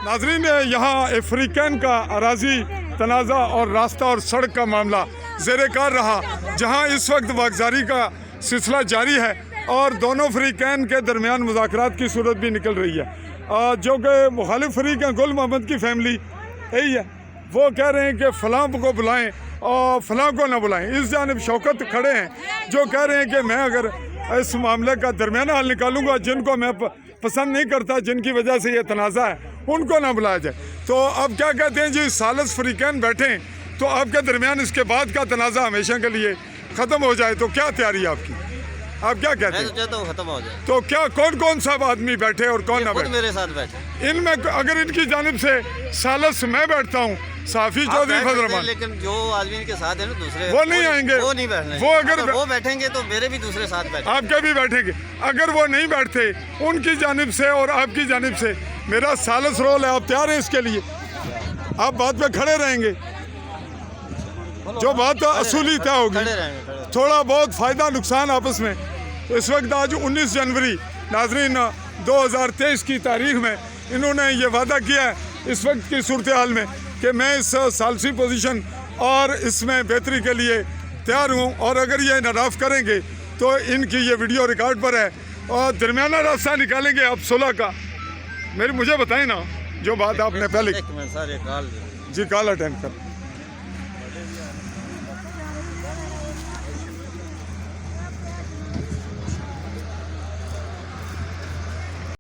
नाजरीन, यहाँ अफ्रीकन का अराजी तनाज़ा और रास्ता और सड़क का मामला ज़ेर कार रहा, जहाँ इस वक्त वागजारी का सिलसिला जारी है और दोनों फ़रीक़ैन के दरमियान मुज़ाकरात की सूरत भी निकल रही है। जो कि मुखालिफ फ़रीक़ हैं, गुल मोहम्मद की फैमिली यही है, वो कह रहे हैं कि फ़लाँ को बुलाएं और फ़लाँ को ना बुलाएं। इस जानिब शौकत खड़े हैं जो कह रहे हैं कि मैं अगर इस मामले का दरमियाना हल निकालूंगा, जिनको मैं पसंद नहीं करता, जिनकी वजह से ये तनाज़ा है, उनको ना बुलाया जाए। तो अब क्या कहते हैं जी, सालस फ़रीक़ैन बैठे तो आपके दरमियान इसके बाद का तनाज़ा हमेशा के लिए ख़त्म हो जाए, तो क्या तैयारी है आपकी? आप क्या कहते हैं? तो खत्म हो जाए। तो क्या कौन कौन सा आदमी बैठे और कौन ना बैठे? मेरे साथ बैठे। इनमें अगर इनकी जानिब से सालस मैं बैठता हूँ, साफी चौधरी फजल रहमान, लेकिन जो आदमी के साथ है ना दूसरे, वो नहीं आएंगे, वो नहीं बैठने। वो अगर वो बैठेंगे तो मेरे भी दूसरे साथ बैठे, आपके भी बैठेंगे। अगर वो नहीं बैठते उनकी जानिब से और आपकी जानिब से मेरा सालस रोल है, आप तैयार हैं इसके लिए? आप बात पे खड़े रहेंगे? जो बात असूली तय होगी, थोड़ा बहुत फ़ायदा नुकसान आपस में। तो इस वक्त आज 19 जनवरी नाजरीन 2023 की तारीख में इन्होंने ये वादा किया है इस वक्त की सूरत हाल में कि मैं इस सालसी पोजीशन और इसमें बेहतरी के लिए तैयार हूँ, और अगर ये नाराफ़ करेंगे तो इनकी ये वीडियो रिकॉर्ड पर है और दरमियाना रास्ता निकालेंगे आप सुलह का। मुझे बताएं ना जो बात आपने पहले। एक मिनट सर, जी, कॉल अटेंड कर।